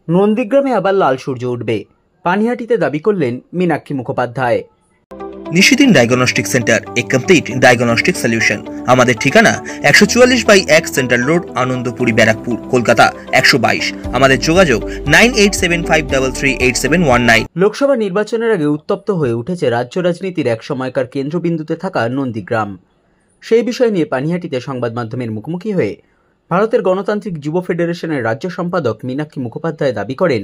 নন্দীগ্রামে আবার লাল সূর্য উঠবে, পানিহাটিতে দাবি করলেন মীনাক্ষী মুখোপাধ্যায়। নিশিদিন ডায়াগনস্টিক সেন্টার, এ কমপ্লিট ডায়াগনস্টিক সলিউশন। আমাদের ঠিকানা 144/1 সেন্ট্রাল রোড, আনন্দপুরি, ব্যারাকপুর, কলকাতা 122। আমাদের যোগাযোগ 9875338719। লোকসভা নির্বাচনের আগে উত্তপ্ত হয়ে উঠেছে রাজ্য রাজনীতির এক সময়কার কেন্দ্রবিন্দুতে থাকা নন্দীগ্রাম। সেই বিষয় নিয়ে পানিহাটিতে সংবাদ মাধ্যমের মুখোমুখি হয়ে ভারতের গণতান্ত্রিক যুব ফেডারেশনের রাজ্য সম্পাদক মীনাক্ষী মুখোপাধ্যায় দাবি করেন,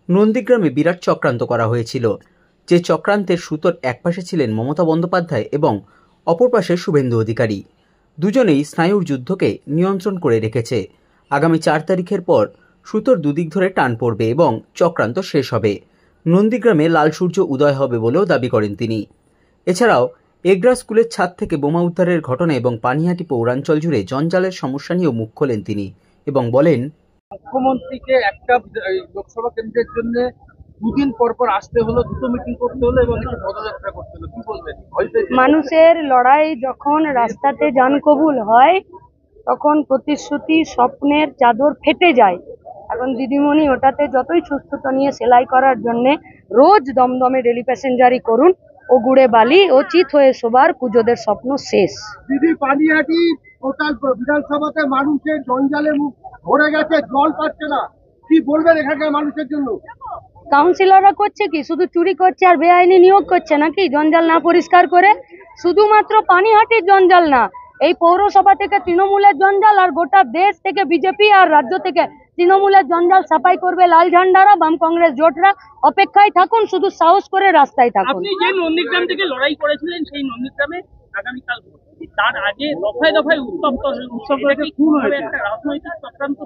নন্দীগ্রামে বিরাট চক্রান্ত করা হয়েছিল, যে চক্রান্তের সুতোর একপাশে ছিলেন মমতা বন্দ্যোপাধ্যায় এবং অপর পাশে শুভেন্দু অধিকারী। দুজনেই স্নায়ুর যুদ্ধকে নিয়ন্ত্রণ করে রেখেছে। আগামী 4 তারিখের পর সুতোর দুদিক ধরে টান পড়বে এবং চক্রান্ত শেষ হবে। নন্দীগ্রামে লাল সূর্য উদয় হবে বলেও দাবি করেন তিনি। এছাড়াও এগরা স্কুলের ছাদ থেকে বোমা উদ্ধারের ঘটনা এবং পানিহাটি পৌরাঞ্চল জুড়ে জঞ্জালের সমস্যা নিয়েও মুখ খোলেন তিনি এবং বলেন, মুখ্যমন্ত্রীকে একটা লোকসভা কেন্দ্রের জন্য দুদিন পর পর আসতে হলো, দুটো মিটিং করতে হলো এবং একটা পদযাত্রা করতে হলো। কি বলবেন? মানুষের লড়াই যখন রাস্তাতে জান কবুল হয় তখন প্রতিশ্রুতি স্বপ্নের চাদর ফেটে যায়। এখন দিদিমণি ওটাতে যতই সুস্থতা নিয়ে সেলাই করার জন্য রোজ দমদমে ডেলি প্যাসেঞ্জারি করুন, ও গুড়ে বালি ও চিত হয়ে শোবার পুজোদের স্বপ্ন শেষ। দিদি, পানিহাটি টোটাল বিধানসভাতে মানুষের জঞ্জালে মুখ ভরে গেছে, জল পাচ্ছে না। কি বলবেন এখানকার মানুষের জন্য? কাউন্সিলররা করছে কি? শুধু চুরি করছে আর বেআইনি নিয়োগ করছে নাকি জঞ্জাল না পরিষ্কার করে? শুধুমাত্র পানিহাটির জঞ্জাল না, এই পৌরসভা থেকে তৃণমূলের জঞ্জাল আর গোটা দেশ থেকে বিজেপি আর রাজ্য থেকে তৃণমূলের জঞ্জাল সাফাই করবে লাল ঝান্ডারা, বাম কংগ্রেস জোটরা। অপেক্ষায় থাকুন, শুধু সাহস করে রাস্তায় থাকুন। আপনি যে নন্দীগ্রাম থেকে লড়াই করেছিলেন, সেই নন্দীগ্রামে আগামীকাল তার আগে দফায় দফায় উত্তপ্ত একটা রাজনৈতিক চক্রান্ত।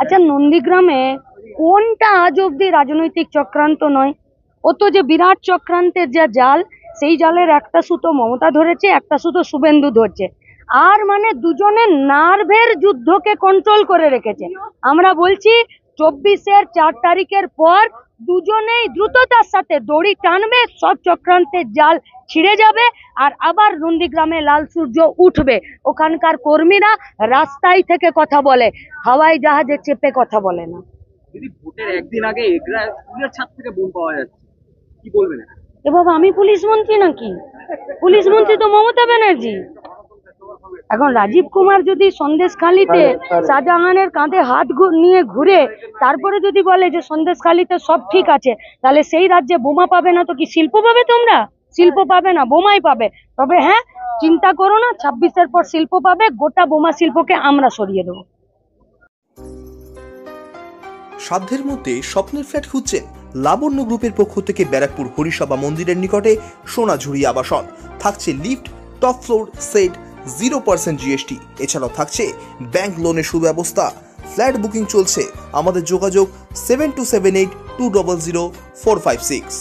আচ্ছা, নন্দীগ্রামে কোনটা আজ অব্দি রাজনৈতিক চক্রান্ত নয়? ও তো যে বিরাট চক্রান্তের যা জাল, সেই জালের একটা সুতো মমতা ধরেছে, একটা সুতো শুভেন্দু ধরছে। আর মানে দুজনের নার্ভের যুদ্ধকে কন্ট্রোল করে রেখেছে। আমরা বলছি 24-এর 4 তারিখের পর দুজনেই দ্রুততার সাথে দড়ি টানবে, সব চক্রান্তের জাল ছিঁড়ে যাবে আর আবার নন্দীগ্রামে লাল সূর্য উঠবে। ওখানকার কর্মীরা রাস্তায় থেকে কথা বলে, হাওয়াই জাহাজে চেপে কথা বলে না। দিদি, ভোটের একদিন আগে এগরা স্কুলের ছাদ থেকে বোম পাওয়া যাচ্ছে, কি বলবেন? এ বাবা, আমি পুলিশ মন্ত্রী নাকি? পুলিশ মন্ত্রী তো মমতা ব্যানার্জি। এখন রাজীব কুমার যদি সন্দেশখালিতে শাহজাহানের কাঁধে হাত নিয়ে ঘুরে তারপরে যদি বলে যে সন্দেশখালিতে সব ঠিক আছে, তাহলে সেই রাজ্যে বোমা পাবে না তো কি শিল্প পাবে? তোমরা শিল্প পাবে না, বোমাই পাবে। তবে হ্যাঁ, চিন্তা করো না, 26-এর পর শিল্প পাবে, গোটা বোমা শিল্পকে আমরা সরিয়ে দেবো। সাধ্যের মধ্যে স্বপ্নের ফ্ল্যাট খুঁজছেন? লাবণ্য গ্রুপের পক্ষ থেকে ব্যারাকপুর হরিসভা মন্দিরের নিকটে সোনাঝুরি আবাসন। থাকছে lift, top floor, set, 0% GST। এছাড়াও থাকছে ব্যাংক লোনের সুব্যবস্থা। ফ্ল্যাট বুকিং চলছে। আমাদের যোগাযোগ 7278200456।